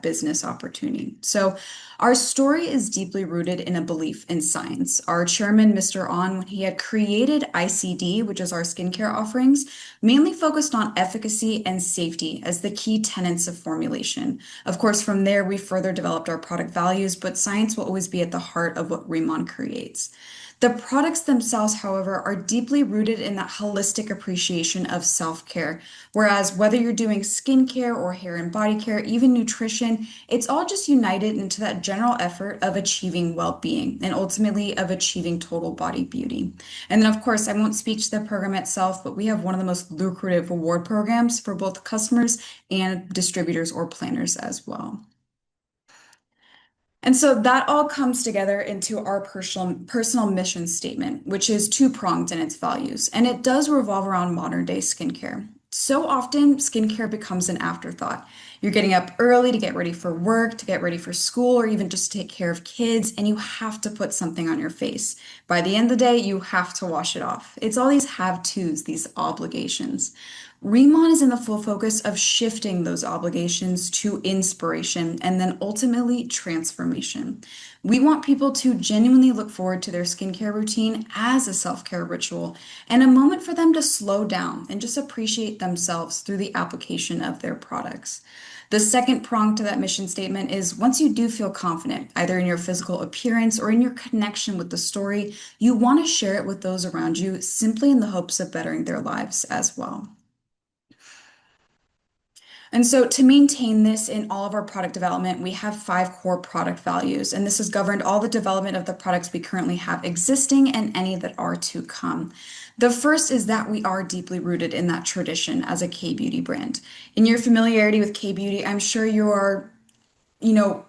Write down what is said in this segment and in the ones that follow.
business opportunity. So our story is deeply rooted in a belief in science. Our chairman, Mr. On, when he had created ICD, which is our skincare offerings, mainly focused on efficacy and safety as the key tenets of formulation. Of course, from there, we further developed our product values, but science will always be at the heart of what Riman creates. The products themselves, however, are deeply rooted in that holistic appreciation of self-care. Whereas whether you're doing skincare or hair and body care, even nutrition, it's all just united into that general effort of achieving well-being and ultimately of achieving total body beauty. And then, of course, I won't speak to the program itself, but we have one of the most lucrative reward programs for both customers and distributors or planners as well. And so that all comes together into our personal mission statement, which is two-pronged in its values, and it does revolve around modern day skincare. So often, skincare becomes an afterthought. You're getting up early to get ready for work, to get ready for school, or even just to take care of kids, and you have to put something on your face. By the end of the day, you have to wash it off. It's all these have-tos, these obligations. Remon is in the full focus of shifting those obligations to inspiration and then ultimately transformation. We want people to genuinely look forward to their skincare routine as a self-care ritual and a moment for them to slow down and just appreciate themselves through the application of their products. The second prong to that mission statement is once you do feel confident, either in your physical appearance or in your connection with the story, you want to share it with those around you simply in the hopes of bettering their lives as well. And so to maintain this in all of our product development, we have five core product values, and this has governed all the development of the products we currently have existing and any that are to come. The first is that we are deeply rooted in that tradition as a K-beauty brand. In your familiarity with K-beauty, I'm sure you are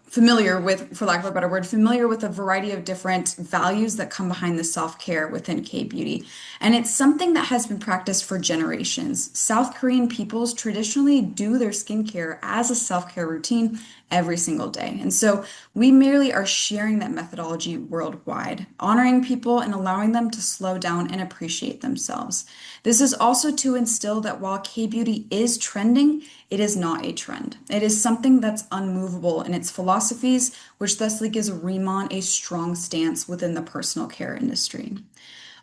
familiar with, for lack of a better word, familiar with a variety of different values that come behind the self-care within K-beauty. And it's something that has been practiced for generations. South Korean peoples traditionally do their skincare as a self-care routine every single day. And so we merely are sharing that methodology worldwide, honoring people and allowing them to slow down and appreciate themselves. This is also to instill that while K-beauty is trending, it is not a trend. It is something that's unmovable in its philosophies, which thusly gives Riman a strong stance within the personal care industry.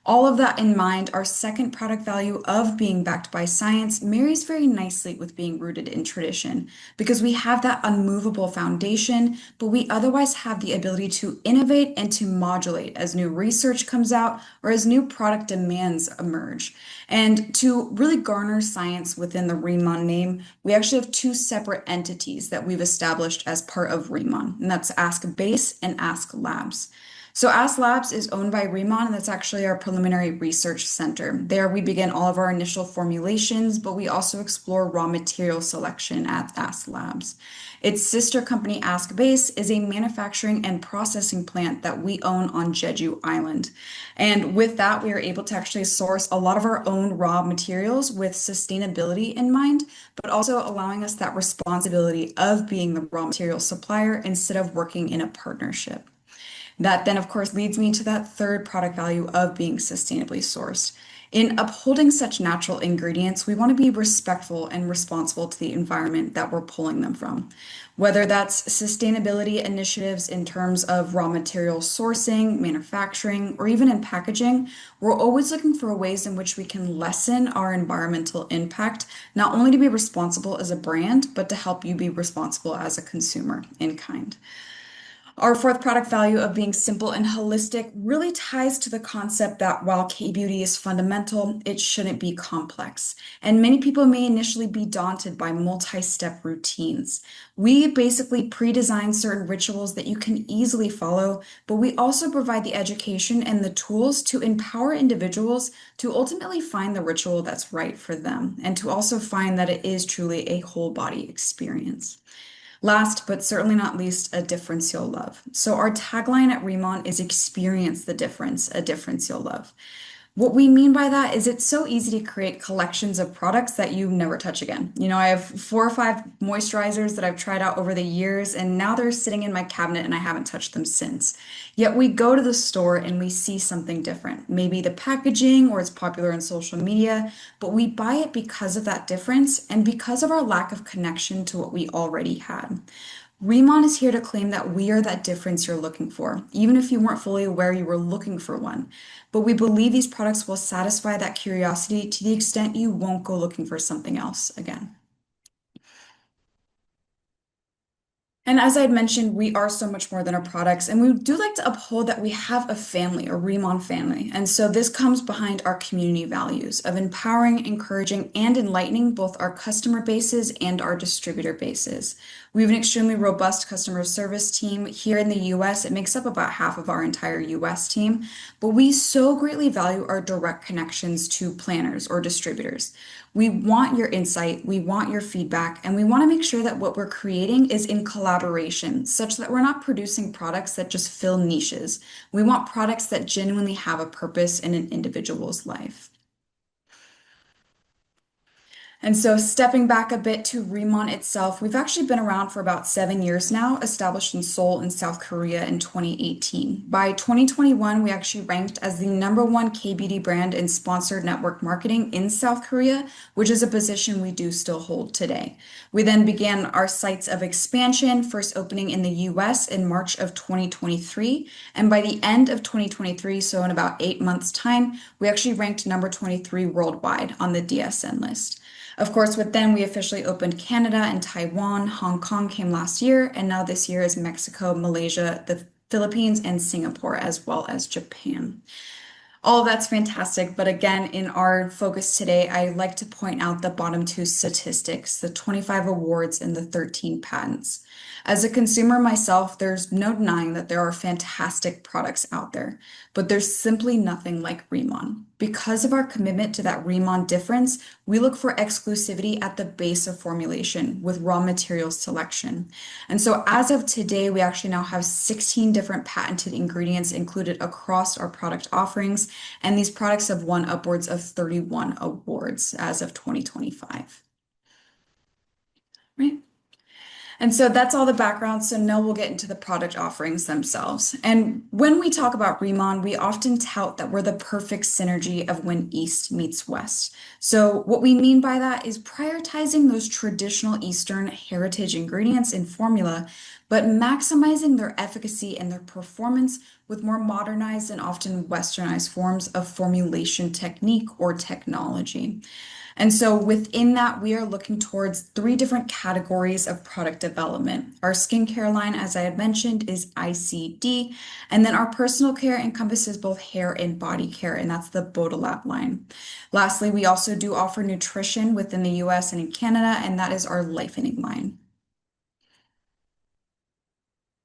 All of that in mind, our second product value of being backed by science marries very nicely with being rooted in tradition because we have that unmovable foundation, but we otherwise have the ability to innovate and to modulate as new research comes out or as new product demands emerge. And to really garner science within the Riman name, we actually have two separate entities that we've established as part of Riman, and that's Ask Base and Ask Labs. So Ask Labs is owned by Riman, and that's actually our preliminary research center. There we begin all of our initial formulations, but we also explore raw material selection at Ask Labs. Its sister company, Ask Base, is a manufacturing and processing plant that we own on Jeju Island. And with that, we are able to actually source a lot of our own raw materials with sustainability in mind, but also allowing us that responsibility of being the raw material supplier instead of working in a partnership. That then, of course, leads me to that third product value of being sustainably sourced. In upholding such natural ingredients, we want to be respectful and responsible to the environment that we're pulling them from. Whether that's sustainability initiatives in terms of raw material sourcing, manufacturing, or even in packaging, we're always looking for ways in which we can lessen our environmental impact, not only to be responsible as a brand, but to help you be responsible as a consumer in kind. Our fourth product value of being simple and holistic really ties to the concept that while K-beauty is fundamental, it shouldn't be complex. And many people may initially be daunted by multi-step routines. We basically pre-design certain rituals that you can easily follow, but we also provide the education and the tools to empower individuals to ultimately find the ritual that's right for them and to also find that it is truly a whole body experience. Last, but certainly not least, a difference you'll love. So our tagline at Riman is experience the difference, a difference you'll love. What we mean by that is it's so easy to create collections of products that you never touch again. I have 4 or 5 moisturizers that I've tried out over the years, and now they're sitting in my cabinet and I haven't touched them since. Yet we go to the store and we see something different. Maybe the packaging or it's popular on social media, but we buy it because of that difference and because of our lack of connection to what we already had. Riman is here to claim that we are that difference you're looking for, even if you weren't fully aware you were looking for one. But we believe these products will satisfy that curiosity to the extent you won't go looking for something else again. And as I had mentioned, we are so much more than our products, and we do like to uphold that we have a family, a Remon family. And so this comes behind our community values of empowering, encouraging, and enlightening both our customer bases and our distributor bases. We have an extremely robust customer service team here in the US. It makes up about half of our entire US team, but we so greatly value our direct connections to planners or distributors. We want your insight, we want your feedback, and we want to make sure that what we're creating is in collaboration, such that we're not producing products that just fill niches. We want products that genuinely have a purpose in an individual's life. And so, stepping back a bit to Remon itself, we've actually been around for about 7 years now, established in Seoul in South Korea in 2018. By 2021, we actually ranked as the #1 K-beauty brand in sponsored network marketing in South Korea, which is a position we do still hold today. We then began our sites of expansion, first opening in the US in March of 2023. And by the end of 2023, so in about 8 months' time, we actually ranked number 23 worldwide on the DSN list. Of course, with then we officially opened Canada and Taiwan. Hong Kong came last year, and now this year is Mexico, Malaysia, the Philippines, and Singapore, as well as Japan. All of that's fantastic, but again, in our focus today, I like to point out the bottom two statistics, the 25 awards and the 13 patents. As a consumer myself, there's no denying that there are fantastic products out there, but there's simply nothing like Remon. Because of our commitment to that Remon difference, we look for exclusivity at the base of formulation with raw material selection. And so as of today, we actually now have 16 different patented ingredients included across our product offerings, and these products have won upwards of 31 awards as of 2025. Right? And so that's all the background. So now we'll get into the product offerings themselves. And when we talk about Remon, we often tout that we're the perfect synergy of when East meets West. So what we mean by that is prioritizing those traditional Eastern heritage ingredients in formula, but maximizing their efficacy and their performance with more modernized and often westernized forms of formulation technique or technology. And so within that, we are looking towards three different categories of product development. Our skincare line, as I had mentioned, is ICD, and then our personal care encompasses both hair and body care, and that's the Bodolab line. Lastly, we also do offer nutrition within the US and in Canada, and that is our Lifening line.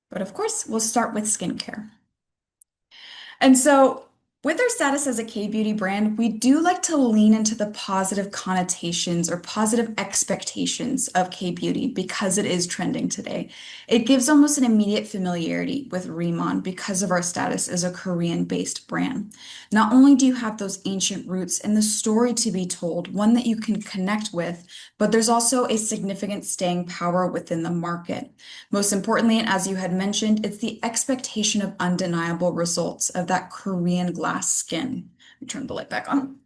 But of course, we'll start with skincare. And so, with our status as a K-beauty brand, we do like to lean into the positive connotations or positive expectations of K-beauty because it is trending today. It gives almost an immediate familiarity with Riman because of our status as a Korean-based brand. Not only do you have those ancient roots and the story to be told, one that you can connect with, but there's also a significant staying power within the market. Most importantly, and as you had mentioned, it's the expectation of undeniable results of that Korean glass skin. Let me turn the light back on.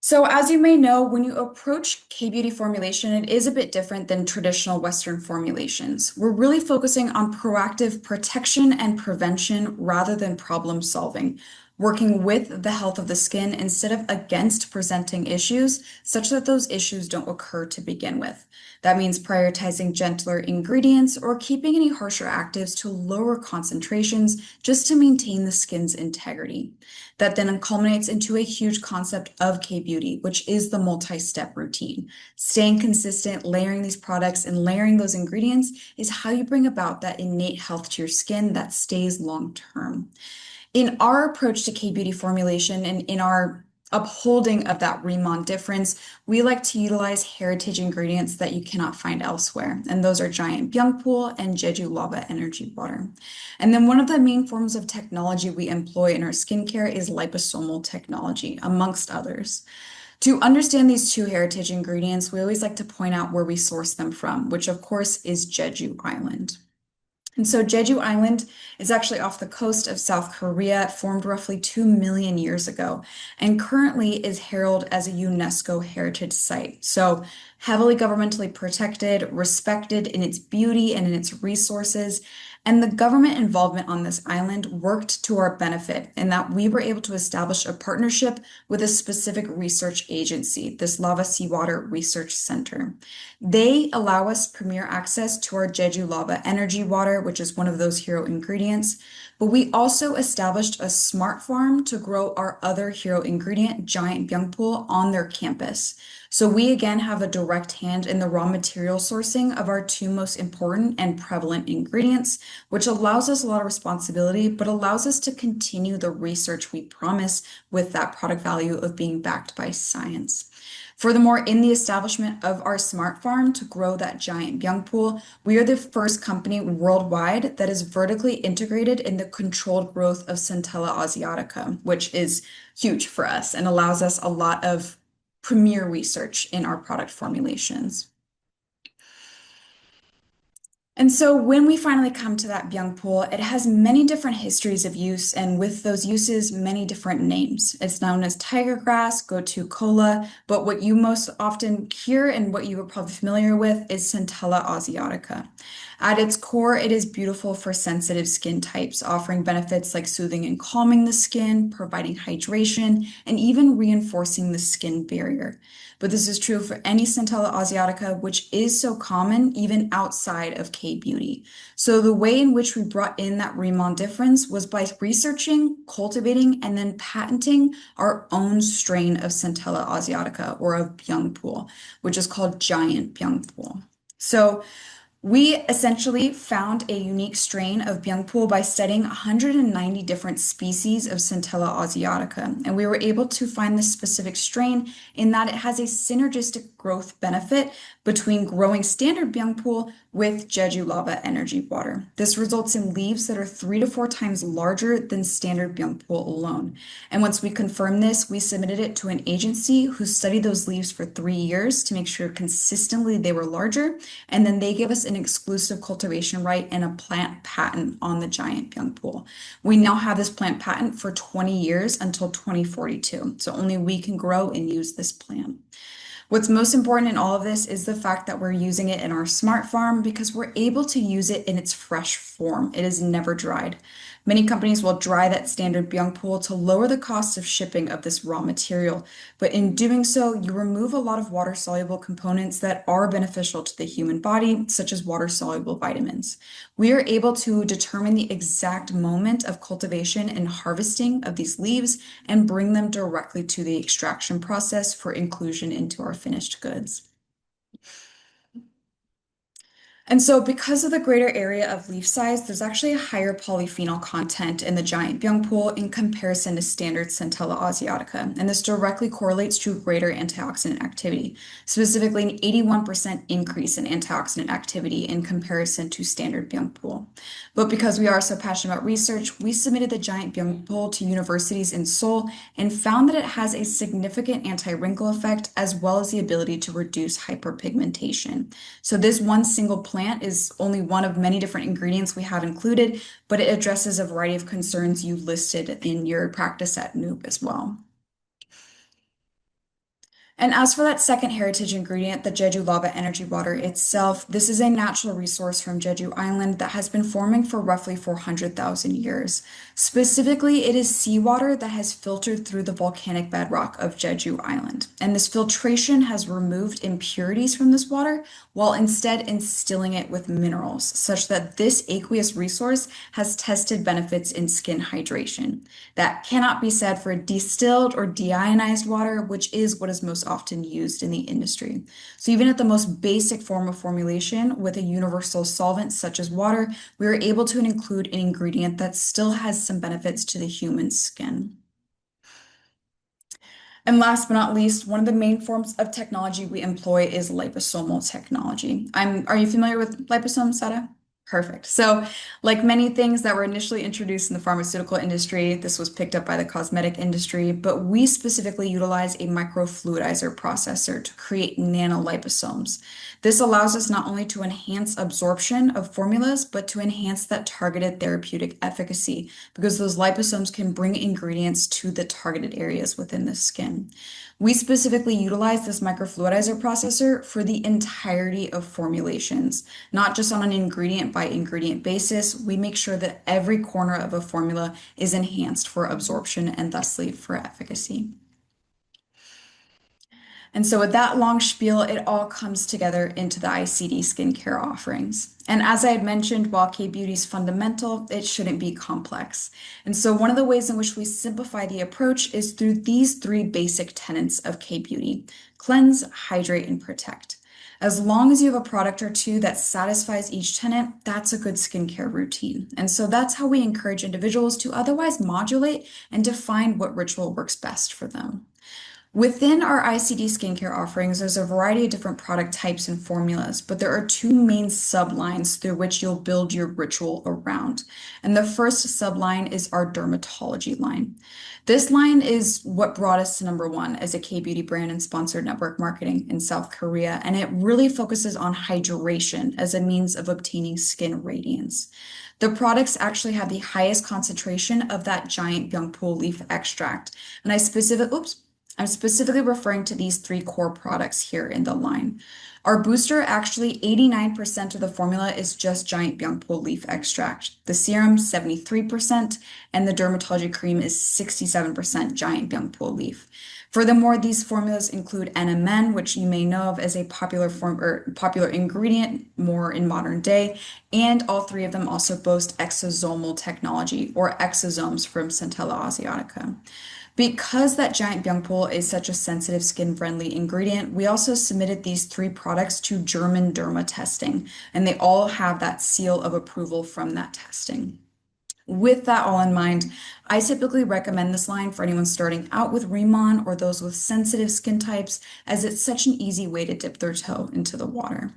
So, as you may know, when you approach K-beauty formulation, it is a bit different than traditional Western formulations. We're really focusing on proactive protection and prevention rather than problem solving, working with the health of the skin instead of against presenting issues, such that those issues don't occur to begin with. That means prioritizing gentler ingredients or keeping any harsher actives to lower concentrations just to maintain the skin's integrity. That then culminates into a huge concept of K-beauty, which is the multi-step routine. Staying consistent, layering these products and layering those ingredients is how you bring about that innate health to your skin that stays long term. In our approach to K-beauty formulation and in our upholding of that Riman difference, we like to utilize heritage ingredients that you cannot find elsewhere. And those are giant byungpool and Jeju lava energy water. And then one of the main forms of technology we employ in our skincare is liposomal technology, amongst others. To understand these two heritage ingredients, we always like to point out where we source them from, which of course is Jeju Island. And so Jeju Island is actually off the coast of South Korea. It formed roughly 2 million years ago and currently is heralded as a UNESCO heritage site. So heavily governmentally protected, respected in its beauty and in its resources. And the government involvement on this island worked to our benefit in that we were able to establish a partnership with a specific research agency, this Lava Seawater Research Center. They allow us premier access to our Jeju lava energy water, which is one of those hero ingredients. But we also established a smart farm to grow our other hero ingredient, giant byungpool, on their campus. So we again have a direct hand in the raw material sourcing of our two most important and prevalent ingredients, which allows us a lot of responsibility, but allows us to continue the research we promise with that product value of being backed by science. Furthermore, in the establishment of our smart farm to grow that giant byung we are the first company worldwide that is vertically integrated in the controlled growth of Centella asiatica, which is huge for us and allows us a lot of premier research in our product formulations. And so when we finally come to that byung it has many different histories of use, and with those uses, many different names. It's known as tiger grass, gotu kola, but what you most often hear and what you are probably familiar with is Centella asiatica. At its core, it is beautiful for sensitive skin types, offering benefits like soothing and calming the skin, providing hydration, and even reinforcing the skin barrier. But this is true for any Centella asiatica, which is so common even outside of K-beauty. So the way in which we brought in that Riman difference was by researching, cultivating, and then patenting our own strain of Centella asiatica, or of Byungpool, which is called giant Byungpool. So we essentially found a unique strain of byungpool by studying 190 different species of Centella asiatica, and we were able to find this specific strain in that it has a synergistic growth benefit between growing standard byungpool with Jeju lava energy water. This results in leaves that are 3 to 4 times larger than standard byungpool alone. And once we confirmed this, we submitted it to an agency who studied those leaves for 3 years to make sure consistently they were larger, and then they gave us an exclusive cultivation right and a plant patent on the giant byungpool. We now have this plant patent for 20 years until 2042, so only we can grow and use this plant. What's most important in all of this is the fact that we're using it in our smart farm because we're able to use it in its fresh form. It is never dried. Many companies will dry that standard byungpool to lower the cost of shipping of this raw material, but in doing so, you remove a lot of water-soluble components that are beneficial to the human body, such as water-soluble vitamins. We are able to determine the exact moment of cultivation and harvesting of these leaves and bring them directly to the extraction process for inclusion into our finished goods. And so because of the greater area of leaf size, there's actually a higher polyphenol content in the giant byungpool in comparison to standard Centella asiatica. And this directly correlates to greater antioxidant activity, specifically an 81% increase in antioxidant activity in comparison to standard byungpool. But because we are so passionate about research, we submitted the giant byungpool to universities in Seoul and found that it has a significant anti-wrinkle effect as well as the ability to reduce hyperpigmentation. So this one single plant is only one of many different ingredients we have included, but it addresses a variety of concerns you listed in your practice at Noob as well. And as for that second heritage ingredient, the Jeju lava energy water itself, this is a natural resource from Jeju Island that has been forming for roughly 400,000 years. Specifically, it is seawater that has filtered through the volcanic bedrock of Jeju Island. And this filtration has removed impurities from this water while instead instilling it with minerals, such that this aqueous resource has tested benefits in skin hydration. That cannot be said for distilled or deionized water, which is what is most often used in the industry. So even at the most basic form of formulation with a universal solvent such as water, we are able to include an ingredient that still has some benefits to the human skin. And last but not least, one of the main forms of technology we employ is liposomal technology. Are you familiar with liposomes, Sada? Perfect. So, like many things that were initially introduced in the pharmaceutical industry, this was picked up by the cosmetic industry, but we specifically utilize a microfluidizer processor to create nanoliposomes. This allows us not only to enhance absorption of formulas, but to enhance that targeted therapeutic efficacy because those liposomes can bring ingredients to the targeted areas within the skin. We specifically utilize this microfluidizer processor for the entirety of formulations, not just on an ingredient by ingredient basis. We make sure that every corner of a formula is enhanced for absorption and thusly for efficacy. And so, with that long spiel, it all comes together into the ICD skincare offerings. And as I had mentioned, while K beauty is fundamental, it shouldn't be complex. And so, one of the ways in which we simplify the approach is through these three basic tenets of K beauty: cleanse, hydrate, and protect. As long as you have a product or two that satisfies each tenet, that's a good skincare routine. And so that's how we encourage individuals to otherwise modulate and define what ritual works best for them. Within our ICD skincare offerings, there's a variety of different product types and formulas, but there are two main sublines through which you'll build your ritual around. And the first subline is our dermatology line. This line is what brought us to number one as a K-beauty brand and sponsored network marketing in South Korea, and it really focuses on hydration as a means of obtaining skin radiance. The products actually have the highest concentration of that giant byungpul leaf extract, and I'm specifically referring to these three core products here in the line. Our booster, actually 89% of the formula is just giant byungpul leaf extract. The serum, 73%, and the dermatology cream is 67% giant byungpul leaf. Furthermore, these formulas include NMN, which you may know of as a popular form or popular ingredient more in modern day, and all three of them also boast exosomal technology or exosomes from Centella asiatica. Because that giant byungpul is such a sensitive skin-friendly ingredient, we also submitted these three products to German derma testing, and they all have that seal of approval from that testing. With that all in mind, I typically recommend this line for anyone starting out with Riman or those with sensitive skin types, as it's such an easy way to dip their toe into the water.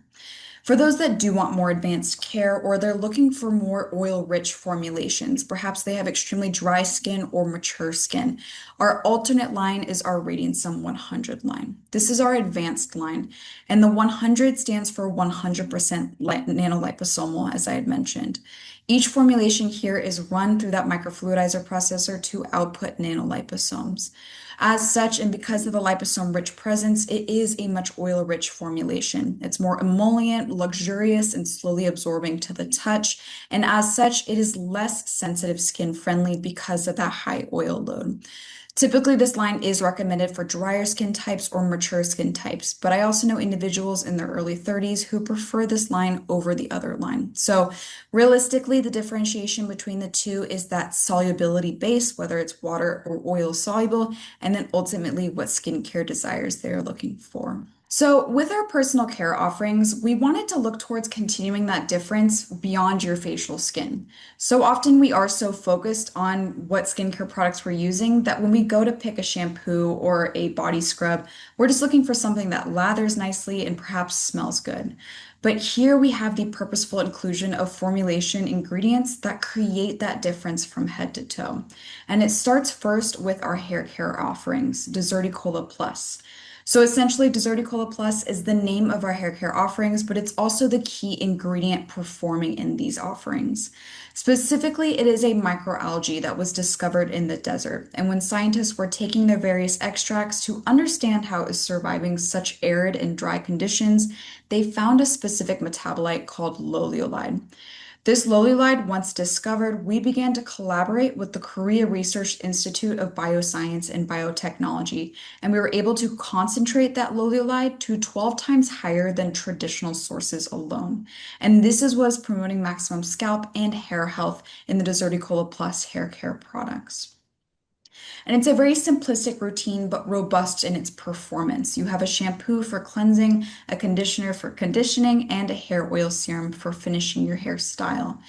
For those that do want more advanced care or they're looking for more oil-rich formulations, perhaps they have extremely dry skin or mature skin, our alternate line is our Radiant 100 line. This is our advanced line, and the 100 stands for 100% nanoliposomal, as I had mentioned. Each formulation here is run through that microfluidizer processor to output nanoliposomes. As such, and because of the liposome-rich presence, it is a much oil-rich formulation. It's more emollient, luxurious, and slowly absorbing to the touch. And as such, it is less sensitive skin-friendly because of that high oil load. Typically, this line is recommended for drier skin types or mature skin types, but I also know individuals in their early 30s who prefer this line over the other line. So realistically, the differentiation between the two is that solubility base, whether it's water or oil soluble, and then ultimately what skincare desires they're looking for. So, with our personal care offerings, we wanted to look towards continuing that difference beyond your facial skin. So often we are so focused on what skincare products we're using that when we go to pick a shampoo or a body scrub, we're just looking for something that lathers nicely and perhaps smells good. But here we have the purposeful inclusion of formulation ingredients that create that difference from head to toe. And it starts first with our hair care offerings, Deserticola Plus. So essentially, Deserticola Plus is the name of our hair care offerings, but it's also the key ingredient performing in these offerings. Specifically, it is a microalgae that was discovered in the desert. And when scientists were taking their various extracts to understand how it was surviving such arid and dry conditions, they found a specific metabolite called loliolide. This lolilide, once discovered, we began to collaborate with the Korea Research Institute of Bioscience and Biotechnology, and we were able to concentrate that lolilide to 12 times higher than traditional sources alone. And this is what's promoting maximum scalp and hair health in the Deserticola Plus hair care products. And it's a very simplistic routine, but robust in its performance. You have a shampoo for cleansing, a conditioner for conditioning, and a hair oil serum for finishing your hairstyle.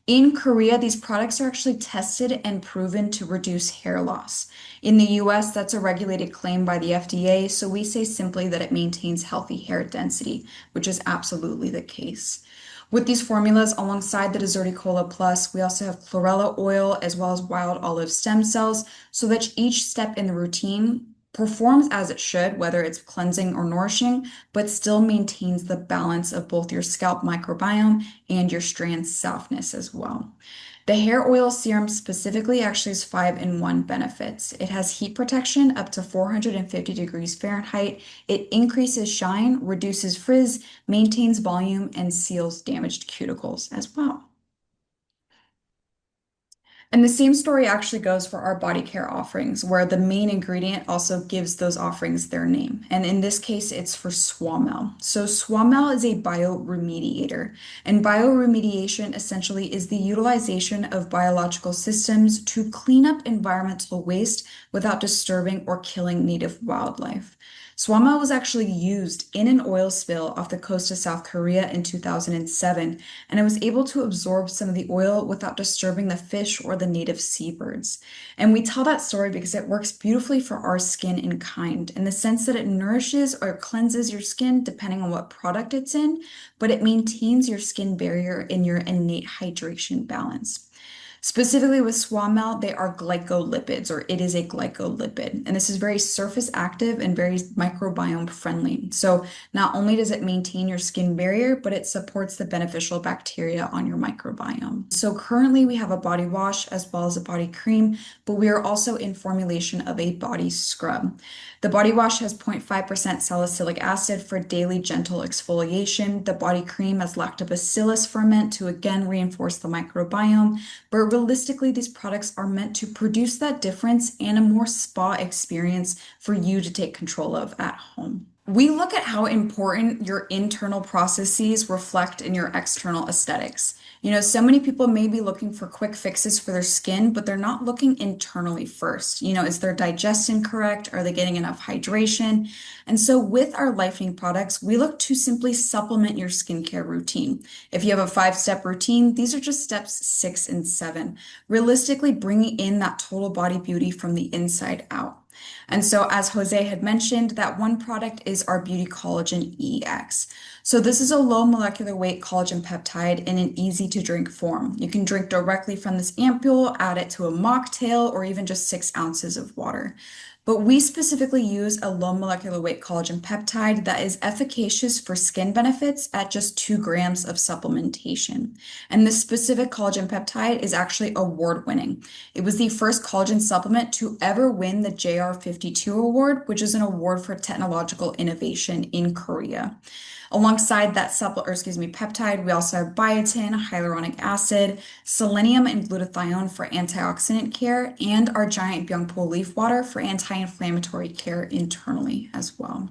In Korea, these products are actually tested and proven to reduce hair loss. In the US, that's a regulated claim by the FDA, so we say simply that it maintains healthy hair density, which is absolutely the case. With these formulas, alongside the Deserticola Plus, we also have chlorella oil as well as wild olive stem cells, so that each step in the routine performs as it should, whether it's cleansing or nourishing, but still maintains the balance of both your scalp microbiome and your strand softness as well. The hair oil serum specifically actually has 5-in-1 benefits. It has heat protection up to 450 degrees Fahrenheit. It increases shine, reduces frizz, maintains volume, and seals damaged cuticles as well. And the same story actually goes for our body care offerings, where the main ingredient also gives those offerings their name. And in this case, it's for Swamel. So Swamel is a bioremediator, and bioremediation essentially is the utilization of biological systems to clean up environmental waste without disturbing or killing native wildlife. Swamel was actually used in an oil spill off the coast of South Korea in 2007, and it was able to absorb some of the oil without disturbing the fish or the native seabirds. And we tell that story because it works beautifully for our skin in kind, in the sense that it nourishes or cleanses your skin depending on what product it's in, but it maintains your skin barrier in your innate hydration balance. Specifically with Swamel, they are glycolipids, or it is a glycolipid. And this is very surface active and very microbiome friendly. So not only does it maintain your skin barrier, but it supports the beneficial bacteria on your microbiome. So currently we have a body wash as well as a body cream, but we are also in formulation of a body scrub. The body wash has 0.5% salicylic acid for daily gentle exfoliation. The body cream has lactobacillus ferment to again reinforce the microbiome. But realistically, these products are meant to produce that difference and a more spa experience for you to take control of at home. We look at how important your internal processes reflect in your external aesthetics. So many people may be looking for quick fixes for their skin, but they're not looking internally first. Is their digestion correct? Are they getting enough hydration? And so with our Lifening products, we look to simply supplement your skincare routine. If you have a 5-step routine, these are just steps 6 and 7, realistically bringing in that total body beauty from the inside out. And so, as Jose had mentioned, that one product is our Beauty Collagen EX. So this is a low molecular weight collagen peptide in an easy to drink form. You can drink directly from this ampule, add it to a mocktail, or even just 6 ounces of water. But we specifically use a low molecular weight collagen peptide that is efficacious for skin benefits at just 2 grams of supplementation. And this specific collagen peptide is actually award winning. It was the first collagen supplement to ever win the JR52 award, which is an award for technological innovation in Korea. Alongside that peptide, we also have biotin, hyaluronic acid, selenium, and glutathione for antioxidant care, and our giant Byungpo leaf water for anti-inflammatory care internally as well.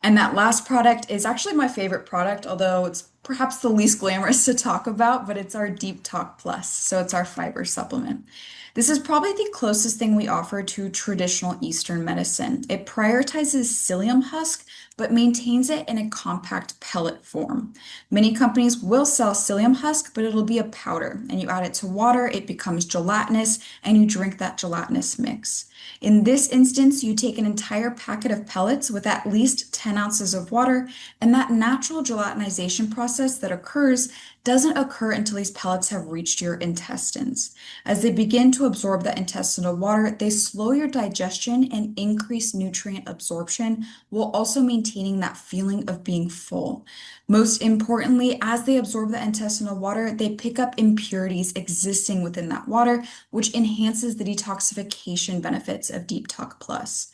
And that last product is actually my favorite product, although it's perhaps the least glamorous to talk about, but it's our Deep Talk Plus. So it's our fiber supplement. This is probably the closest thing we offer to traditional Eastern medicine. It prioritizes psyllium husk, but maintains it in a compact pellet form. Many companies will sell psyllium husk, but it'll be a powder, and you add it to water, it becomes gelatinous, and you drink that gelatinous mix. In this instance, you take an entire packet of pellets with at least 10 ounces of water, and that natural gelatinization process that occurs doesn't occur until these pellets have reached your intestines. As they begin to absorb that intestinal water, they slow your digestion and increase nutrient absorption while also maintaining that feeling of being full. Most importantly, as they absorb the intestinal water, they pick up impurities existing within that water, which enhances the detoxification benefits of Deep Talk Plus.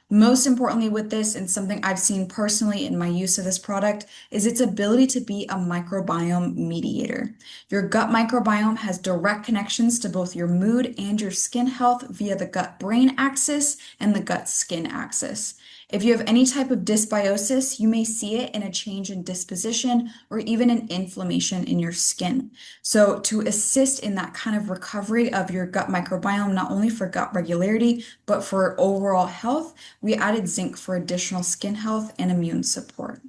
Most importantly with this, and something I've seen personally in my use of this product, is its ability to be a microbiome mediator. Your gut microbiome has direct connections to both your mood and your skin health via the gut-brain axis and the gut-skin axis. If you have any type of dysbiosis, you may see it in a change in disposition or even an inflammation in your skin. So to assist in that kind of recovery of your gut microbiome, not only for gut regularity, but for overall health, we added zinc for additional skin health and immune support.